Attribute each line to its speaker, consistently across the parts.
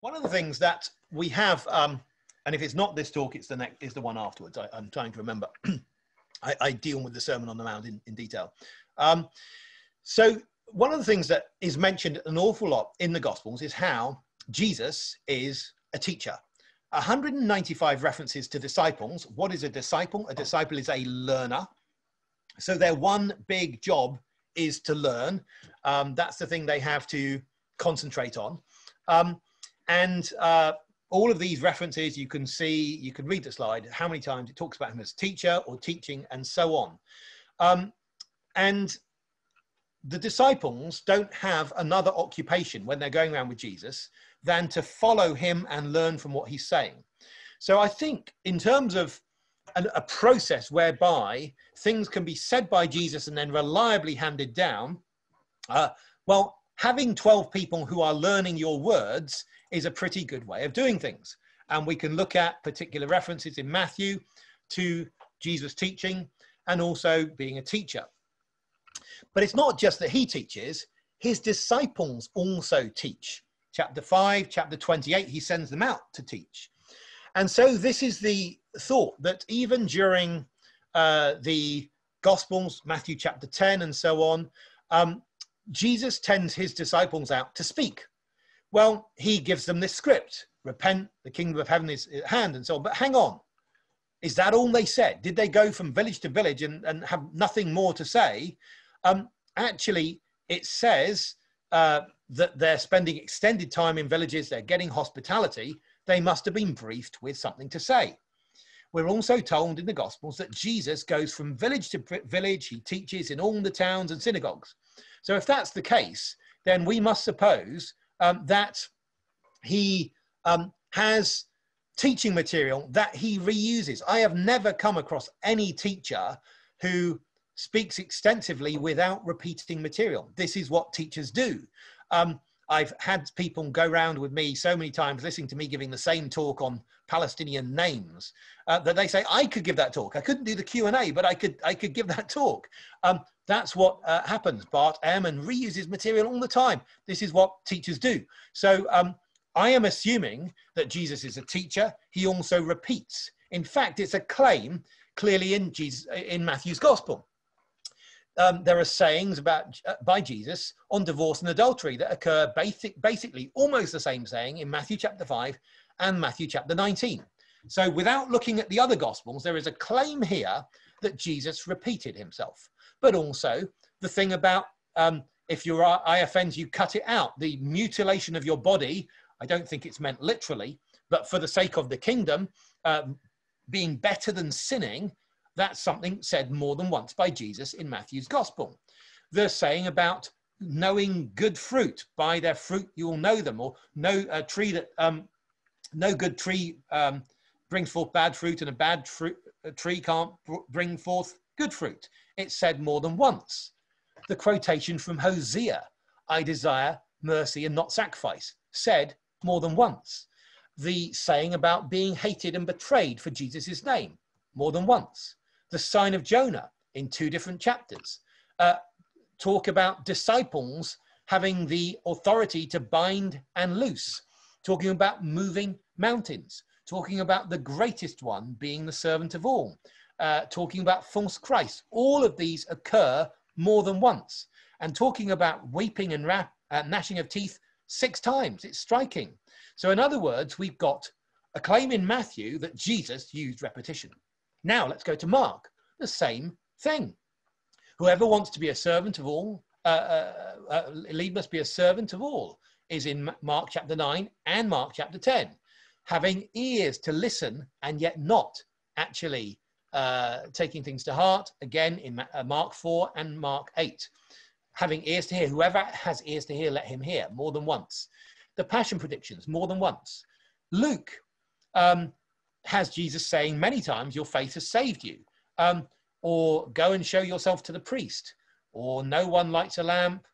Speaker 1: One of the things that we have, and if it's not this talk, it's the next, is the one afterwards. I'm trying to remember. I deal with the Sermon on the Mount in detail. So one of the things that is mentioned an awful lot in the Gospels is how Jesus is a teacher. 195 references to disciples. What is a disciple? A disciple is a learner. So their one big job is to learn. That's the thing they have to concentrate on. All of these references, you can see, you can read the slide, how many times it talks about him as teacher or teaching and so on. And the disciples don't have another occupation when they're going around with Jesus than to follow him and learn from what he's saying. So I think in terms of a process whereby things can be said by Jesus and then reliably handed down, well, having 12 people who are learning your words is a pretty good way of doing things. And we can look at particular references in Matthew to Jesus teaching and also being a teacher. But it's not just that he teaches, his disciples also teach. Chapter 5, chapter 28, he sends them out to teach. And so this is the thought that even during the Gospels, Matthew chapter 10 and so on, Jesus tends his disciples out to speak. Well, he gives them this script: repent, the kingdom of heaven is at hand, and so on. But hang on, is that all they said? Did they go from village to village and have nothing more to say? Actually, it says that they're spending extended time in villages, they're getting hospitality. They must have been briefed with something to say. We're also told in the Gospels that Jesus goes from village to village. He teaches in all the towns and synagogues. So if that's the case, then we must suppose that he has teaching material that he reuses. I have never come across any teacher who speaks extensively without repeating material. This is what teachers do. I've had people go around with me so many times listening to me giving the same talk on Palestinian names that they say, I could give that talk. I couldn't do the Q&A, but I could give that talk. That's what happens. Bart Ehrman reuses material all the time. This is what teachers do. So I am assuming that Jesus is a teacher. He also repeats. In fact, it's a claim clearly in Matthew's Gospel. There are sayings by Jesus on divorce and adultery that occur basically almost the same saying in Matthew chapter 5 and Matthew chapter 19. So without looking at the other Gospels, there is a claim here that Jesus repeated himself. But also the thing about if your eye offends you, cut it out. The mutilation of your body, I don't think it's meant literally, but for the sake of the kingdom, being better than sinning, that's something said more than once by Jesus in Matthew's Gospel. The saying about knowing good fruit, by their fruit you will know them, or no good tree brings forth bad fruit, and a tree can't bring forth good fruit. It's said more than once. The quotation from Hosea, I desire mercy and not sacrifice, said more than once. The saying about being hated and betrayed for Jesus' name, more than once. The sign of Jonah in 2 different chapters. Talk about disciples having the authority to bind and loose. Talking about moving mountains. Talking about the greatest one being the servant of all. Talking about false Christ. All of these occur more than once. And talking about weeping and gnashing of teeth 6 times. It's striking. So in other words, we've got a claim in Matthew that Jesus used repetition. Now let's go to Mark. The same thing. Whoever wants to be a servant of all, lead must be a servant of all, is in Mark chapter 9 and Mark chapter 10. Having ears to listen and yet not actually taking things to heart, again in Mark 4 and Mark 8. Having ears to hear. Whoever has ears to hear, let him hear, more than once. The passion predictions, more than once. Luke has Jesus saying many times, your faith has saved you. Or go and show yourself to the priest. Or no one lights a lamp.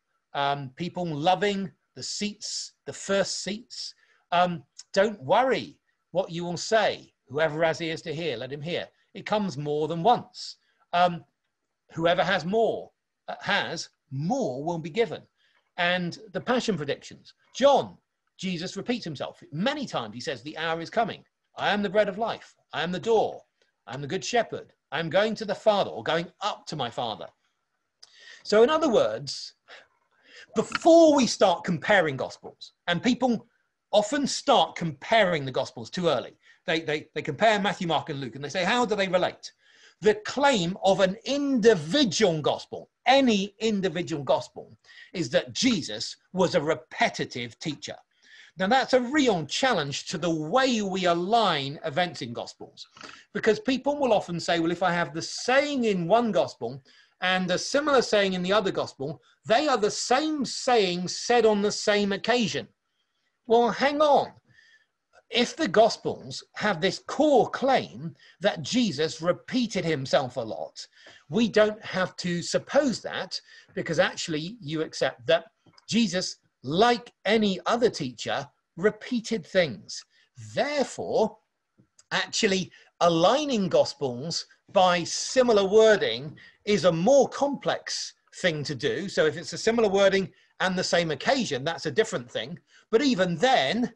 Speaker 1: People loving the seats, the first seats. Don't worry what you will say. Whoever has ears to hear, let him hear. It comes more than once. Whoever has more will be given. And the passion predictions. John Jesus repeats himself. Many times he says, the hour is coming. I am the bread of life. I am the door. I am the good shepherd. I am going to the Father, or going up to my Father. So in other words, before we start comparing Gospels, and people often start comparing the Gospels too early. They compare Matthew, Mark, and Luke, and they say, how do they relate? The claim of an individual Gospel, any individual Gospel, is that Jesus was a repetitive teacher. Now, that's a real challenge to the way we align events in Gospels, because people will often say, well, if I have the saying in one Gospel and a similar saying in the other Gospel, they are the same saying said on the same occasion. Well, hang on. If the Gospels have this core claim that Jesus repeated himself a lot, we don't have to suppose that, because actually you accept that Jesus, like any other teacher, repeated things. Therefore, actually aligning Gospels by similar wording is a more complex thing to do. So if it's a similar wording and the same occasion, that's a different thing. But even then,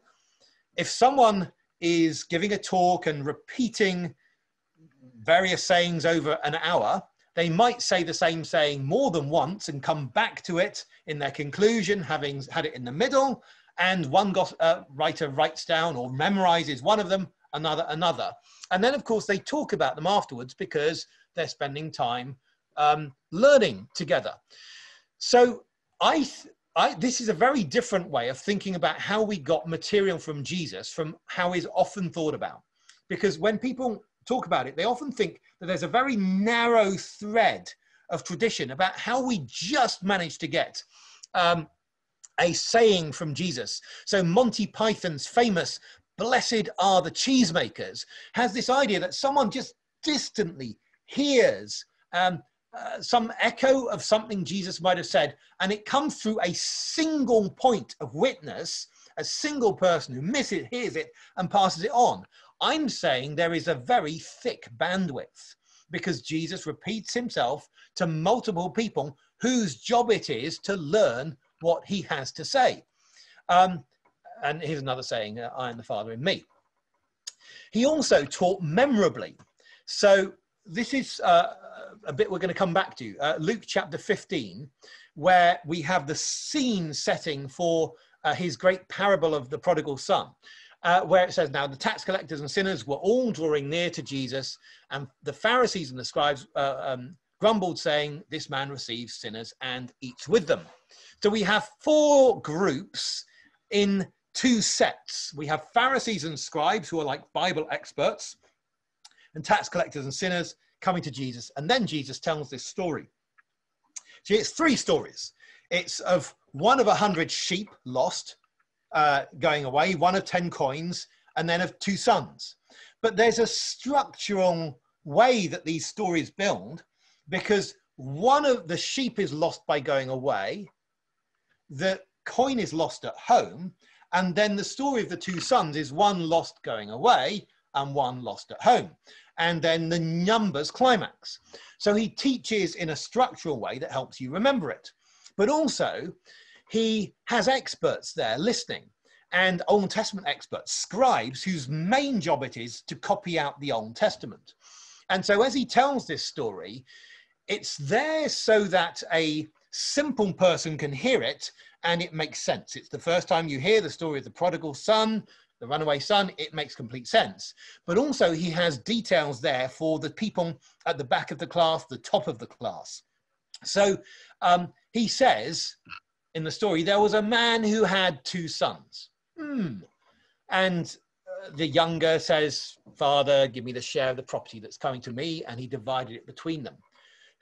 Speaker 1: if someone is giving a talk and repeating various sayings over an hour, they might say the same saying more than once and come back to it in their conclusion, having had it in the middle, and one writer writes down or memorizes one of them, another. And then, of course, they talk about them afterwards because they're spending time learning together. So this is a very different way of thinking about how we got material from Jesus from how is often thought about. Because when people talk about it, they often think that there's a very narrow thread of tradition about how we just managed to get a saying from Jesus. So Monty Python's famous "Blessed are the cheesemakers" has this idea that someone just distantly hears some echo of something Jesus might have said, and it comes through a single point of witness, a single person who hears it and passes it on. I'm saying there is a very thick bandwidth because Jesus repeats himself to multiple people whose job it is to learn what he has to say. And here's another saying, I am the Father in me. He also taught memorably. So this is a bit we're going to come back to. Luke chapter 15, where we have the scene setting for his great parable of the prodigal son, where it says, now the tax collectors and sinners were all drawing near to Jesus, and the Pharisees and the scribes grumbled, saying, this man receives sinners and eats with them. So we have four groups in two sets. We have Pharisees and scribes, who are like Bible experts, and tax collectors and sinners coming to Jesus. And then Jesus tells this story. See, it's three stories. It's of one of 100 sheep lost, going away, one of 10 coins, and then of 2 sons. But there's a structural way that these stories build, because one of the sheep is lost by going away, the coin is lost at home, and then the story of the 2 sons is one lost going away and one lost at home. And then the numbers climax. So he teaches in a structural way that helps you remember it. But also, he has experts there listening, and Old Testament experts, scribes, whose main job it is to copy out the Old Testament. And so as he tells this story, it's there so that a simple person can hear it and it makes sense. It's the first time you hear the story of the prodigal son, the runaway son, it makes complete sense. But also he has details there for the people at the back of the class, the top of the class. So he says in the story, there was a man who had 2 sons. And the younger says, Father, give me the share of the property that's coming to me. And he divided it between them.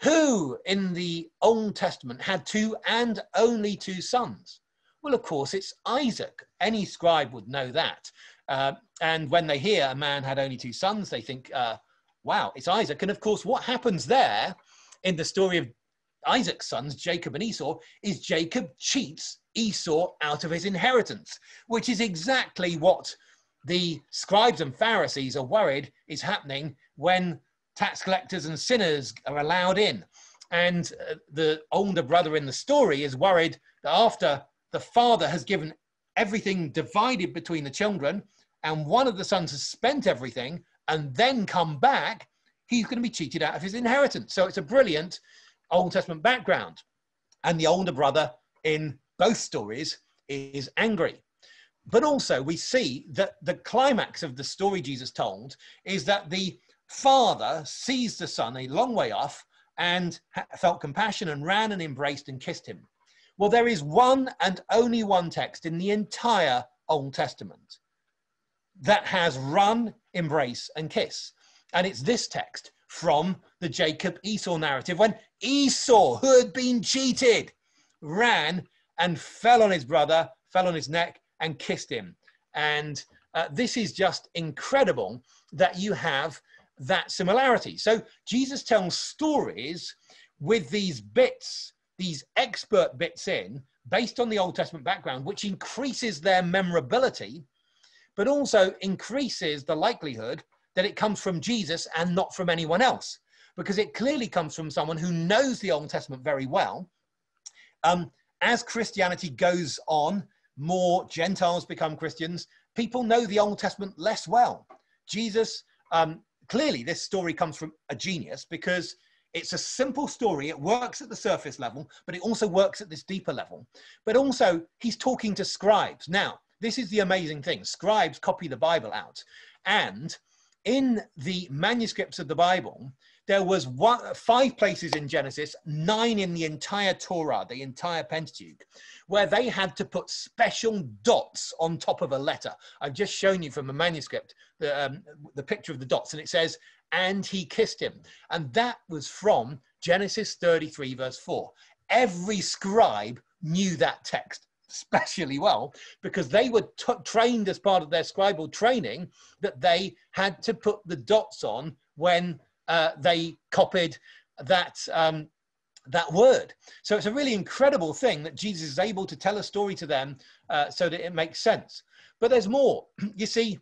Speaker 1: Who in the Old Testament had 2 and only 2 sons? Well, of course, it's Isaac. Any scribe would know that. And when they hear a man had only 2 sons, they think, wow, it's Isaac. And of course, what happens there in the story of Isaac's sons, Jacob and Esau, is Jacob cheats Esau out of his inheritance, which is exactly what the scribes and Pharisees are worried is happening when tax collectors and sinners are allowed in. And the older brother in the story is worried that after the father has given everything divided between the children, and one of the sons has spent everything and then come back, he's going to be cheated out of his inheritance. So it's a brilliant Old Testament background. And the older brother in both stories is angry. But also we see that the climax of the story Jesus told is that the father sees the son a long way off and felt compassion and ran and embraced and kissed him. Well, there is one and only one text in the entire Old Testament that has run, embrace, and kiss. And it's this text from the Jacob-Esau narrative, when Esau, who had been cheated, ran and fell on his brother, fell on his neck, and kissed him. And this is just incredible that you have that similarity. So Jesus tells stories with these bits, these expert bits in, based on the Old Testament background, which increases their memorability, but also increases the likelihood that it comes from Jesus and not from anyone else, because it clearly comes from someone who knows the Old Testament very well. As Christianity goes on, more Gentiles become Christians. People know the Old Testament less well. Jesus, clearly this story comes from a genius, because it's a simple story. It works at the surface level, but it also works at this deeper level. But also he's talking to scribes. Now, this is the amazing thing. Scribes copy the Bible out. And in the manuscripts of the Bible, there was 5 places in Genesis, 9 in the entire Torah, the entire Pentateuch, where they had to put special dots on top of a letter. I've just shown you from a manuscript the picture of the dots, and it says, and he kissed him. And that was from Genesis 33, verse 4. Every scribe knew that text especially well, because they were trained as part of their scribal training that they had to put the dots on when they copied that that word. So it's a really incredible thing that Jesus is able to tell a story to them so that it makes sense. But there's more. You see,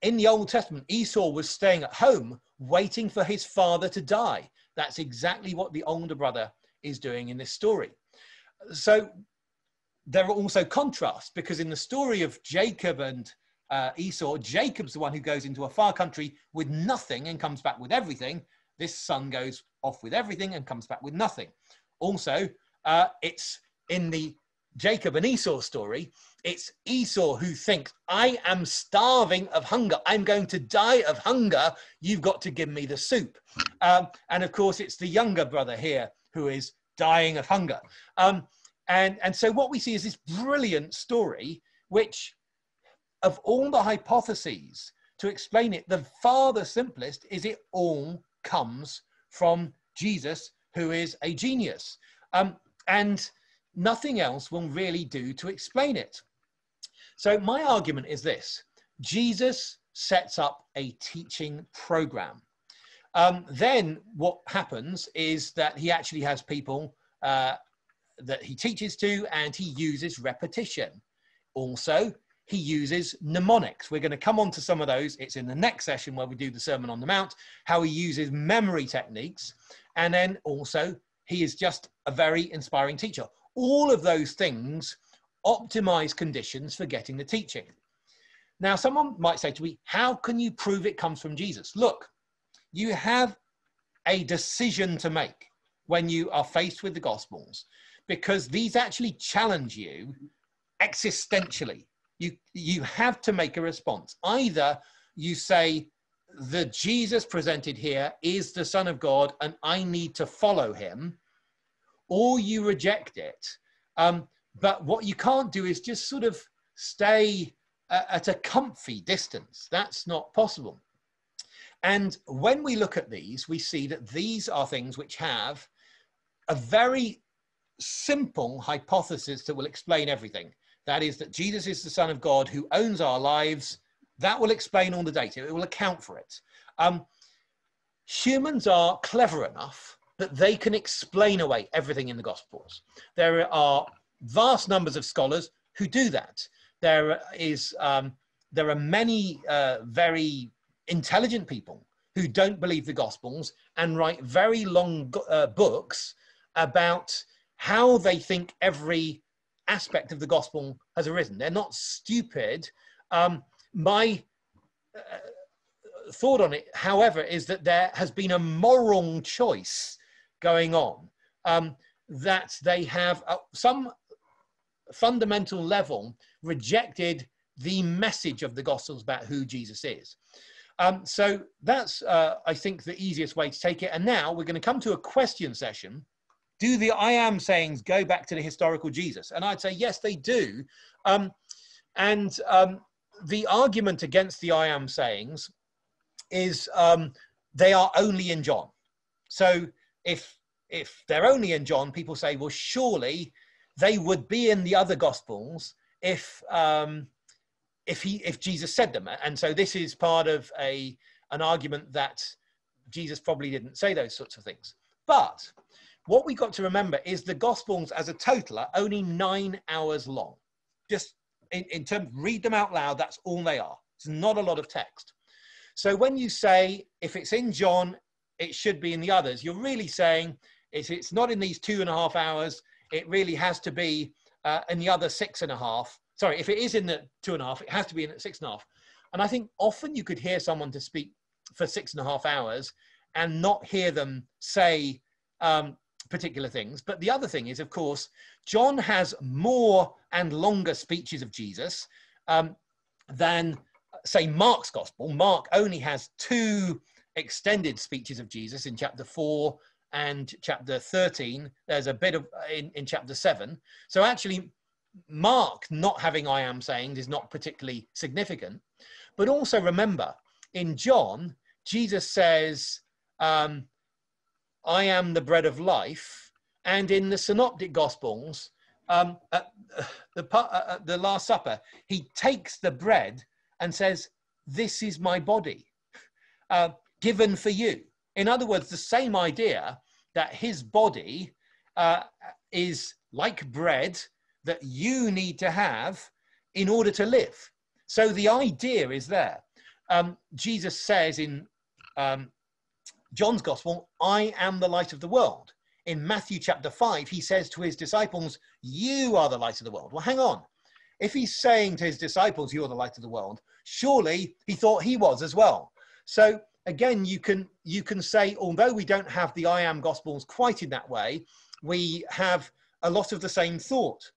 Speaker 1: in the Old Testament, Esau was staying at home waiting for his father to die. That's exactly what the older brother is doing in this story. So there are also contrasts, because in the story of Jacob and Esau, Jacob's the one who goes into a far country with nothing and comes back with everything. This son goes off with everything and comes back with nothing. Also, it's in the Jacob and Esau story, it's Esau who thinks, I am starving of hunger. I'm going to die of hunger. You've got to give me the soup. And of course, it's the younger brother here who is dying of hunger. And so what we see is this brilliant story, which of all the hypotheses to explain it, the simplest is it all comes from Jesus, who is a genius. And nothing else will really do to explain it. So my argument is this: Jesus sets up a teaching program. Then what happens is that he actually has people that he teaches to, and he uses repetition. Also, he uses mnemonics. We're going to come on to some of those. It's in the next session where we do the Sermon on the Mount, how he uses memory techniques. And then also, he is just a very inspiring teacher. All of those things optimize conditions for getting the teaching. Now, someone might say to me, how can you prove it comes from Jesus? Look, you have a decision to make when you are faced with the Gospels, because these actually challenge you existentially. You have to make a response. Either you say, the Jesus presented here is the Son of God and I need to follow him, or you reject it. But what you can't do is just sort of stay at a comfy distance. That's not possible. And when we look at these, we see that these are things which have a very simple hypothesis that will explain everything. That is that Jesus is the Son of God who owns our lives. That will explain all the data. It will account for it. Humans are clever enough that they can explain away everything in the Gospels. There are vast numbers of scholars who do that. There are many very intelligent people who don't believe the Gospels and write very long books about how they think every aspect of the gospel has arisen. They're not stupid. My thought on it, however, is that there has been a moral choice going on, that they have some fundamental level rejected the message of the Gospels about who Jesus is. So that's, I think, the easiest way to take it. And now we're going to come to a question session. Do the I am sayings go back to the historical Jesus? And I'd say, yes, they do. The argument against the I am sayings is they are only in John. So if they're only in John, people say, well, surely they would be in the other Gospels if Jesus said them. And so this is part of an argument that Jesus probably didn't say those sorts of things. But what we got to remember is the Gospels as a total are only 9 hours long. Just in terms, read them out loud, that's all they are. It's not a lot of text. So when you say, if it's in John, it should be in the others, you're really saying it's not in these 2.5 hours. It really has to be in the other 6.5. Sorry, if it is in the 2.5, it has to be in at 6.5. And I think often you could hear someone to speak for 6.5 hours and not hear them say particular things. But the other thing is, of course, John has more and longer speeches of Jesus than, say, Mark's gospel. Mark only has 2 extended speeches of Jesus in chapter 4 and chapter 13. There's a bit of in chapter 7. So actually, Mark not having I am sayings is not particularly significant. But also remember, in John, Jesus says, I am the bread of life. And in the synoptic gospels, at the Last Supper, he takes the bread and says, this is my body given for you. In other words, the same idea that his body is like bread that you need to have in order to live. So the idea is there. Jesus says in John's gospel, I am the light of the world. In Matthew chapter 5, he says to his disciples, you are the light of the world. Well, hang on. If he's saying to his disciples, you're the light of the world, surely he thought he was as well. So again, you can say, although we don't have the I am gospels quite in that way, we have a lot of the same thought.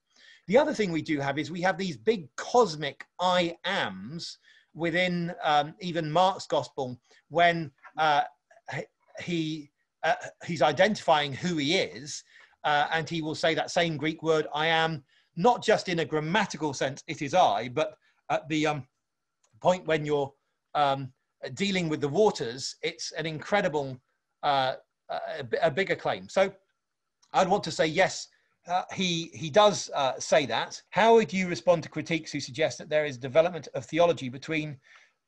Speaker 1: The other thing we do have is we have these big cosmic I ams within even Mark's gospel when he's identifying who he is, and he will say that same Greek word I am, not just in a grammatical sense, it is I, but at the point when you're dealing with the waters, it's an incredible, a bigger claim. So I'd want to say, yes, he does say that. How would you respond to critiques who suggest that there is development of theology between,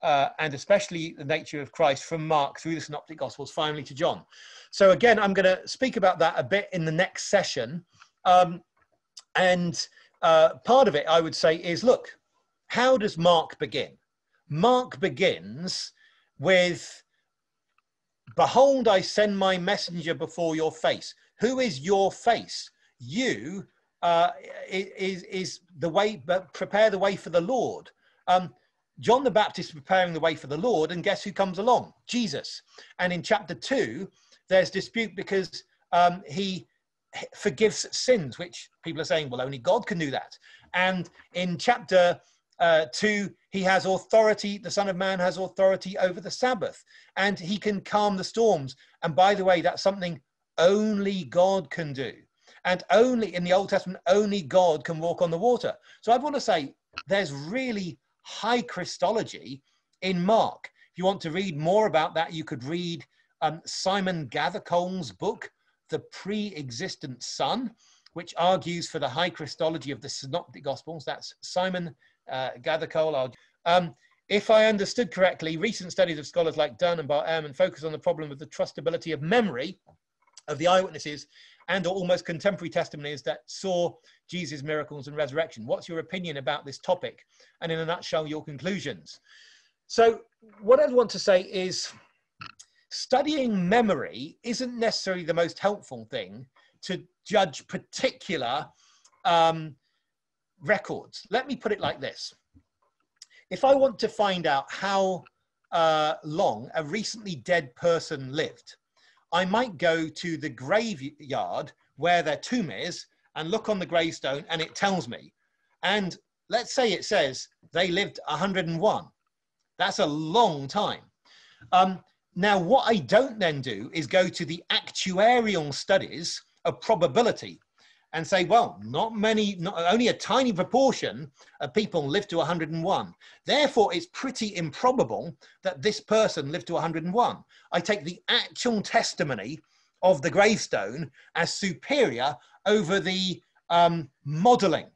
Speaker 1: and especially the nature of Christ from Mark through the Synoptic Gospels, finally to John? So again, I'm going to speak about that a bit in the next session. And part of it, I would say, is, look, how does Mark begin? Mark begins with, behold, I send my messenger before your face. Who is your face? You is the way, but prepare the way for the Lord. John the Baptist is preparing the way for the Lord, and guess who comes along? Jesus. And in chapter 2, there's dispute because he forgives sins, which people are saying, well, only God can do that. And in chapter 2, he has authority, the Son of Man has authority over the Sabbath, and he can calm the storms. And by the way, that's something only God can do. And only in the Old Testament, only God can walk on the water. So I want to say there's really high Christology in Mark. If you want to read more about that, you could read Simon Gathercole's book, The Pre-Existent Son, which argues for the high Christology of the Synoptic Gospels. That's Simon Gathercole. If I understood correctly, recent studies of scholars like Dunn and Bar-Ehrman focus on the problem of the trustability of memory of the eyewitnesses and or almost contemporary testimonies that saw Jesus' miracles and resurrection. What's your opinion about this topic? And in a nutshell, your conclusions. So what I'd want to say is studying memory isn't necessarily the most helpful thing to judge particular records. Let me put it like this. If I want to find out how long a recently dead person lived, I might go to the graveyard where their tomb is and look on the gravestone, and it tells me. And let's say it says they lived 101. That's a long time. Now, what I don't then do is go to the actuarial studies of probability and say, well, only a tiny proportion of people live to 101. Therefore, it's pretty improbable that this person lived to 101. I take the actual testimony of the gravestone as superior over the modeling.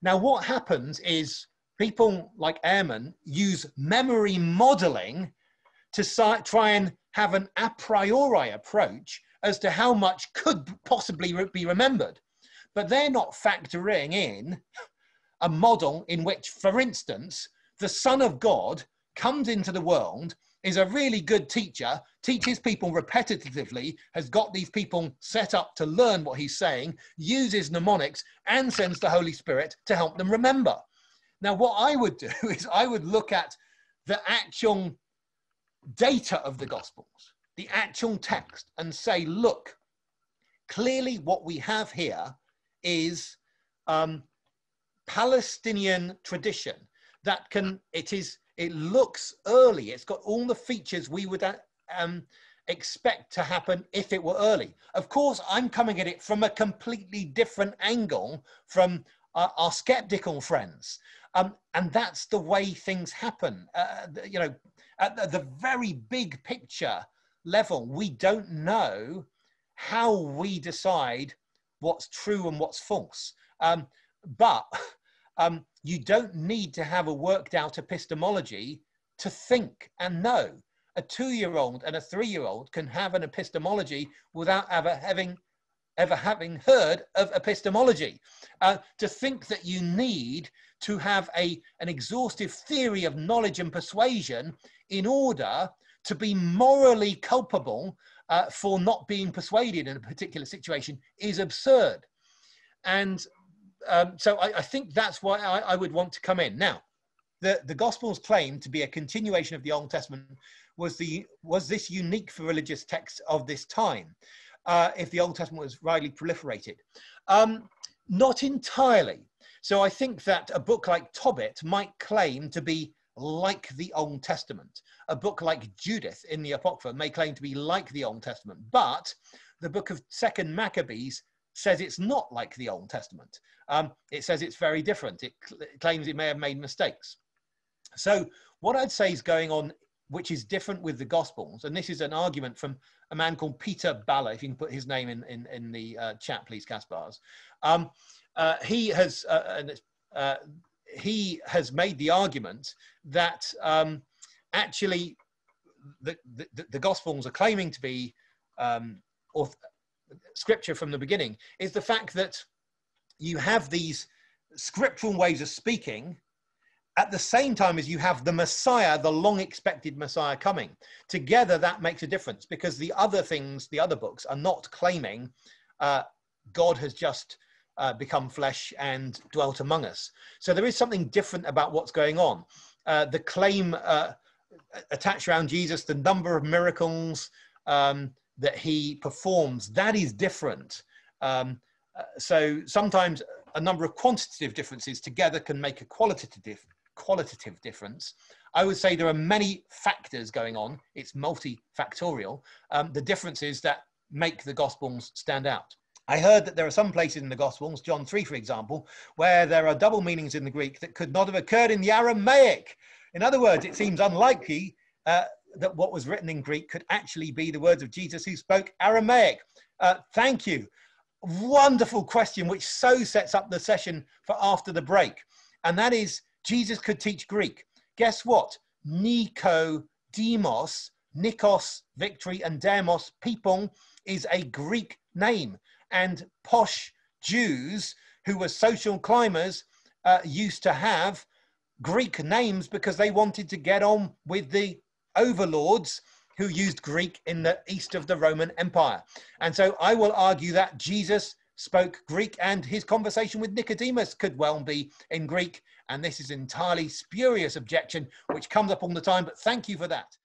Speaker 1: Now, what happens is people like Ehrman use memory modeling to try and have an a priori approach as to how much could possibly be remembered. But they're not factoring in a model in which, for instance, the Son of God comes into the world, is a really good teacher, teaches people repetitively, has got these people set up to learn what he's saying, uses mnemonics, and sends the Holy Spirit to help them remember. Now, what I would do is I would look at the actual data of the Gospels, the actual text, and say, look, clearly what we have here is Palestinian tradition that it looks early. It's got all the features we would expect to happen if it were early. Of course, I'm coming at it from a completely different angle from our skeptical friends. And that's the way things happen. You know, at the very big picture level, we don't know how we decide what's true and what's false. But you don't need to have a worked out epistemology to think and know. A 2-year-old and a 3-year-old can have an epistemology without ever having heard of epistemology. To think that you need to have an exhaustive theory of knowledge and persuasion in order to be morally culpable for not being persuaded in a particular situation is absurd. And so I think that's why I would want to come in. Now, the Gospels claim to be a continuation of the Old Testament was this unique for religious texts of this time, if the Old Testament was widely proliferated? Not entirely. So I think that a book like Tobit might claim to be like the Old Testament. A book like Judith in the Apocrypha may claim to be like the Old Testament, but the book of 2nd Maccabees says it's not like the Old Testament. It says it's very different. It claims it may have made mistakes. So what I'd say is going on, which is different with the Gospels, and this is an argument from a man called Peter Baller, if you can put his name in the chat, please, Kaspars. He has made the argument that actually the Gospels are claiming to be scripture from the beginning, is the fact that you have these scriptural ways of speaking at the same time as you have the Messiah, the long expected Messiah coming. Together, that makes a difference, because the other things, the other books, are not claiming God has just become flesh and dwelt among us. So there is something different about what's going on. The claim attached around Jesus, the number of miracles that he performs, that is different. So sometimes a number of quantitative differences together can make a qualitative difference. I would say there are many factors going on. It's multifactorial. The differences that make the Gospels stand out. I heard that there are some places in the Gospels, John 3, for example, where there are double meanings in the Greek that could not have occurred in the Aramaic. In other words, it seems unlikely that what was written in Greek could actually be the words of Jesus, who spoke Aramaic. Thank you. Wonderful question, which so sets up the session for after the break. And that is, Jesus could teach Greek. Guess what? Nikos, victory, and demos, people, is a Greek name. And posh Jews who were social climbers used to have Greek names because they wanted to get on with the overlords who used Greek in the east of the Roman Empire. And so I will argue that Jesus spoke Greek, and his conversation with Nicodemus could well be in Greek. And this is an entirely spurious objection, which comes up all the time, but thank you for that.